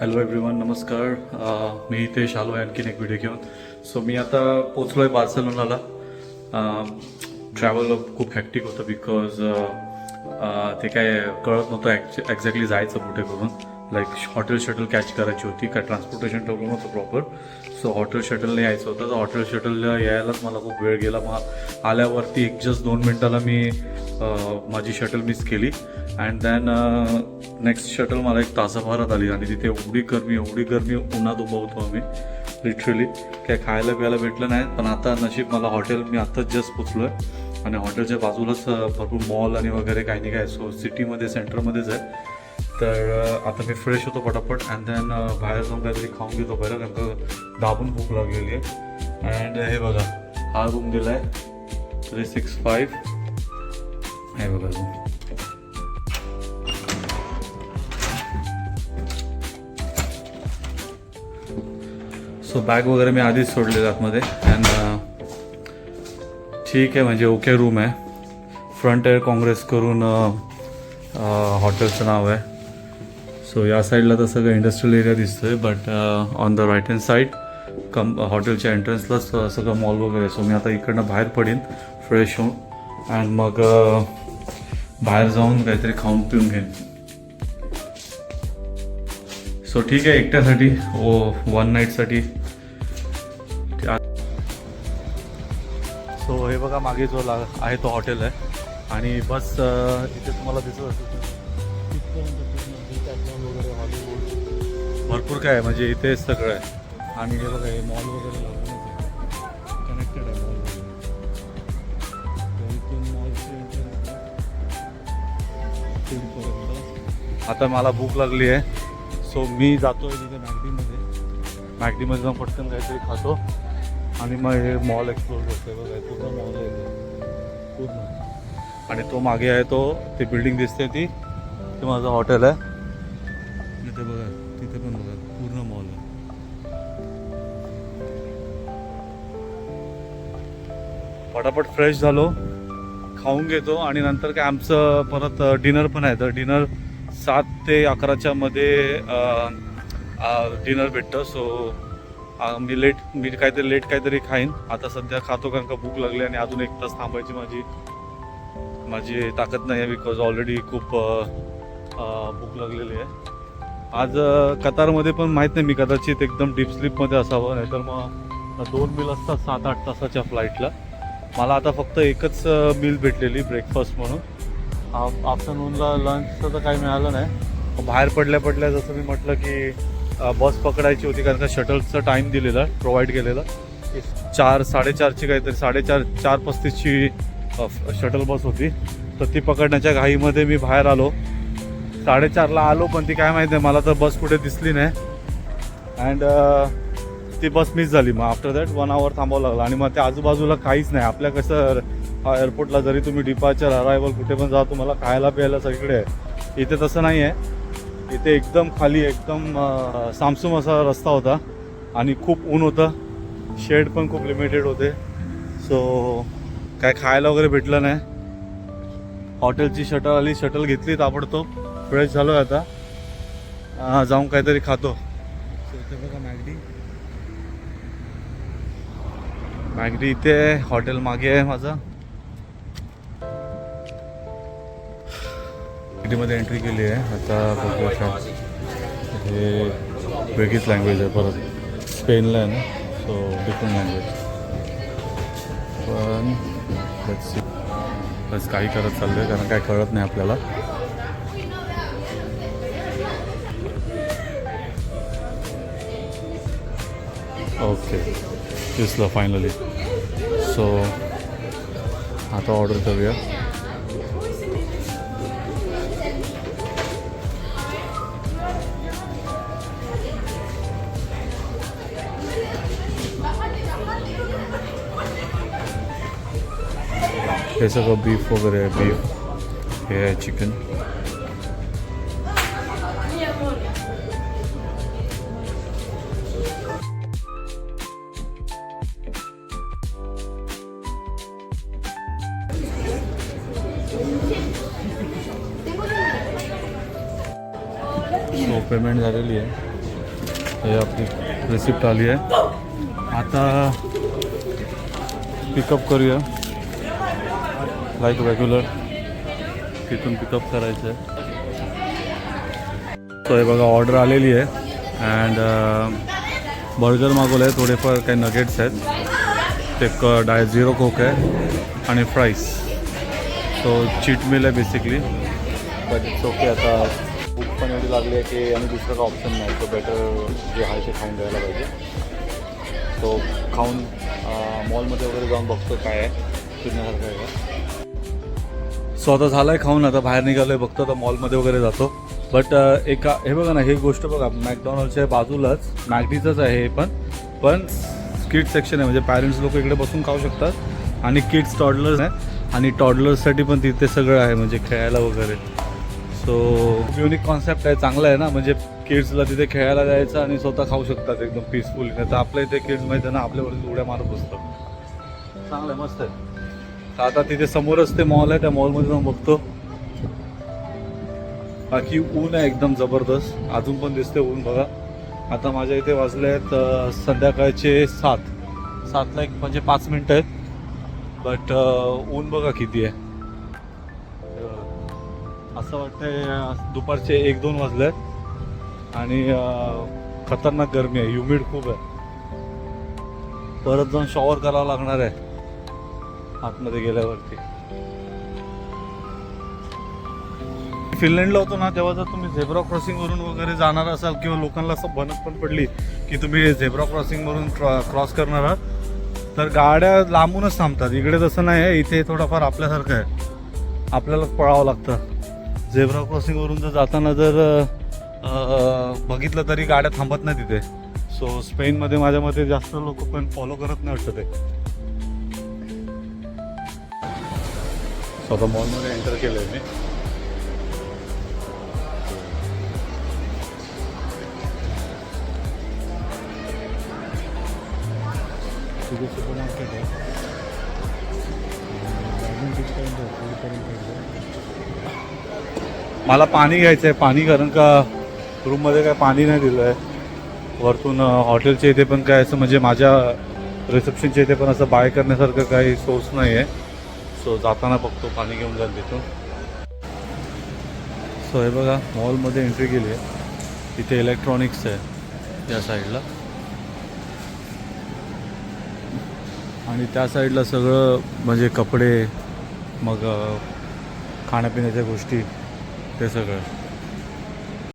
Hello everyone, नमस्कार. मी इथे आलो आहे आणखीन एक व्हिडिओ घेऊन. सो मी आता पोचलो आहे बार्सेलोनाला. ट्रॅव्हल खूप हॅक्टिक होतं बिकॉज ते काय कळत नव्हतं एक्झॅक्टली जायचं कुठे करून. लाईक हॉटेल शटल कॅच करायची होती, काय ट्रान्सपोर्टेशन ठेवलं नव्हतं प्रॉपर. सो हॉटेल शटलने यायचं होतं, तर हॉटेल शटलला यायलाच मला खूप वेळ गेला. मग आल्यावरती जस्ट 2 मिनटाला मी माझी शटल मिस केली. अँड दॅन नेक्स्ट शटल मला 1 तासाभरात आली आणि तिथे एवढी गरमी उन्हात उभं होतो आम्ही लिटरली. काय खायला प्यायला भेटलं नाही. पण आता नशीब मला हॉटेल, मी आत्ताच जस्ट पोचलो आहे आणि हॉटेलच्या बाजूलाच भरपूर मॉल आणि वगैरे काही नाही काय. सो सिटीमध्ये सेंटरमध्येच आहे. तर आता मी फ्रेश होतो पटापट अँड दॅन बाहेर जाऊन काहीतरी खाऊन घेतो बरं, कारण का दाबून भूक लागलेली आहे. अँड हे बघा, हा रूम दिला आहे 365. हे बघा रूम. सो बॅग वगैरे मी आधीच सोडले आतमध्ये. अँड ठीक आहे, म्हणजे ओके रूम आहे. फ्रंट एअर काँग्रेस करून हॉटेलचं नाव आहे. सो या साईडला तर सगळं इंडस्ट्रियल एरिया दिसतो आहे, but on the right hand side हॉटेलच्या एंट्रन्सलाच सगळं मॉल वगैरे. सो मी आता इकडनं बाहेर पडीन फ्रेश होऊन अँड मग बाहेर जाऊन काहीतरी खाऊन पिऊन घेईन. सो ठीक आहे, एकट्यासाठी 1 नाईटसाठी. सो हे बघा, मागे जो आहे तो हॉटेल आहे आणि बस इथे तुम्हाला दिसत असेल भरपूर काय आहे, म्हणजे इथे सगळं आहे. आणि हे बघा, हे मॉल वगैरे कनेक्टेड आहे मॉल वगैरे. आता मला भूक लागली आहे. सो मी जातो आहे तिथे मॅगडीमध्ये जाऊन पटकन काहीतरी खातो आणि मग हे मॉल एक्सप्लोर करतो. बघा, पूर्ण मॉल आहे पूर्ण. आणि तो मागे आहे, तो ती बिल्डिंग दिसते ती, ते माझं हॉटेल आहे. तिथे बघा, तिथे पण बघा पूर्ण मॉल आहे. पटापट फ्रेश झालो, खाऊन घेतो आणि नंतर काय आमचं परत डिनर पण आहे. तर डिनर 7 ते 11च्या मध्ये डिनर भेटतं. सो मी काहीतरी लेट खाईन आता सध्या. खातो कारण का भूक लागली आणि अजून 1 तास थांबायची माझी ताकद नाही आहे, बिकॉज ऑलरेडी खूप भूक लागलेली आहे. आज कतारमध्ये पण माहीत नाही, मी कदाचित एकदम डीप स्लीपमध्ये असावं, नाहीतर मग 2 मील असतात 7-8 तासाच्या फ्लाईटला. मला आता फक्त एकच मील भेटलेली ब्रेकफास्ट म्हणून. आफ्टरनूनला लंचचं तर काही मिळालं नाही. बाहेर पडल्या जसं मी म्हटलं की बस पकडायची होती, कारण का शटलचा टाईम दिलेला प्रोव्हाइड केलेला 4-4:30ची काहीतरी 4:35ची शटल बस होती. तर ती पकडण्याच्या घाईमध्ये मी बाहेर आलो. 4:30ला आलो, पण ती काय माहिती आहे मला तर बस कुठे दिसली नाही. अँड ती बस मिस झाली. मग आफ्टर दॅट 1 आवर थांबावं लागलं. आणि मग त्या आजूबाजूला काहीच नाही. आपल्या कसं एअरपोर्टला जरी तुम्ही डिपार्चर अरायवल कुठे पण जा, तुम्हाला खायला प्यायला सगळीकडे आहे. इथे तसं नाही आहे. इथे एकदम खाली एकदम सामसूम असा रस्ता होता आणि खूप ऊन होतं. शेड पण खूप लिमिटेड होते. सो काय खायला वगैरे भेटलं नाही. हॉटेलची शटल आली, शटल घेतली ताबडतोब. फ्रेश झालो आहे आता, जाऊन काहीतरी खातो. इथे बघा मॅगडी इथे आहे. हॉटेल मागे आहे माझं. मॅगडीमध्ये एंट्री केली आहे. आता बघूया, हे वेगळीच लँग्वेज आहे. परत स्पेनला आहे ना, सो डिफरंट लँग्वेज. पण बस काही करत चाललं आहे, कारण काय कळत नाही आपल्याला. ओके, दिसलं फायनली. सो आता ऑर्डर करूया. हे सगळं बीफ वगैरे आहे. बीफ, हे आहे चिकन. सो पेमेंट झालेली आहे. हे आपली रिसिप्ट आली आहे. आता पिकअप करूया लाईक रेग्युलर, तिथून पिकअप करायचं आहे. तो हे बघा ऑर्डर आलेली आहे. अँड बर्गर मागवलं आहे, थोडेफार काही नगेट्स आहेत, एक डाय 0 कोक आहे आणि फ्राईज. सो चीट मिल आहे बेसिकली, बट इट्स ओके. आता भूक पण एवढी लागली आहे की आणि दुसरं का ऑप्शन नाही, तो बेटर जे आहे ते खाऊन द्यायला पाहिजे. तो खाऊन मॉलमध्ये वगैरे जाऊन बघतो काय आहे, फिरण्यासारखं आहे का. सो आता झालं आहे खाऊन, आता बाहेर निघालो आहे, बघतो आता मॉलमध्ये वगैरे जातो. बट एका हे बघा ना, हे गोष्ट बघा, मॅकडॉनल्डच्या बाजूलाच मॅगडीचंच आहे हे पण किड्स सेक्शन आहे, म्हणजे पॅरेंट्स लोक इकडे बसून खाऊ शकतात आणि किड्स टॉडलर्स आहे आणि टॉडलर्ससाठी पण तिथे सगळं आहे, म्हणजे खेळायला वगैरे. सो युनिक कॉन्सेप्ट आहे, चांगलं आहे ना, म्हणजे किड्सला तिथे खेळायला जायचं आणि स्वतः खाऊ शकतात एकदम पीसफुली. नाही तर आपल्या इथे किड्स माहिती आहे ना, आपल्यावरती उड्या मारत बसतात. चांगलं आहे, मस्त आहे. तर आता तिथे समोरच ते मॉल आहे, त्या मॉलमध्ये जाऊन बघतो. बाकी ऊन आहे एकदम जबरदस्त, अजून पण दिसते ऊन बघा. आता माझ्या इथे वाजले आहेत संध्याकाळचे 7ला एक म्हणजे 5 मिनटं आहेत. बट ऊन बघा किती आहे, असं वाटतंय दुपारचे 1-2 वाजले आहेत आणि खतरनाक गरमी आहे, ह्युमिड खूप आहे. परत जाऊन शॉवर करावं लागणार आहे आतमध्ये गेल्यावरती. फिनलँडला होतो ना तेव्हा जर तुम्ही झेब्रा क्रॉसिंगवरून वगैरे जाणार असाल किंवा लोकांना असं बनत पण पडली की तुम्ही झेब्रा क्रॉसिंगवरून क्रॉस करणार आहात, तर गाड्या लांबूनच थांबतात. इकडे तसं नाही आहे, इथे थोडंफार आपल्यासारखं आहे, आपल्यालाच पळावं लागतं. झेब्रा क्रॉसिंगवरून जर जाताना जर बघितलं तरी गाड्या थांबत नाही तिथे. सो स्पेनमध्ये माझ्या मते जास्त लोक पण फॉलो करत नाही वाटतं ते. स्वतः मॉलमध्ये एंटर केलं आहे मी. सुपर मार्केट आहे. मला पाणी घ्यायचं आहे, पाणी, कारण का रूममध्ये काय पाणी नाही दिलं आहे. वरतून हॉटेलच्या इथे पण काय असं म्हणजे माझ्या रिसेप्शनच्या इथे पण असं बाय करण्यासारखं काही सोर्स नाही आहे. सो जाताना बघतो पाणी घेऊन जाईल तिथून. सो हे बघा मॉलमध्ये एंट्री केली आहे, इथे इलेक्ट्रॉनिक्स आहे या साईडला आणि त्या साईडला सगळं म्हणजे कपडे, मग खाण्यापिण्याच्या गोष्टी, ते सगळं.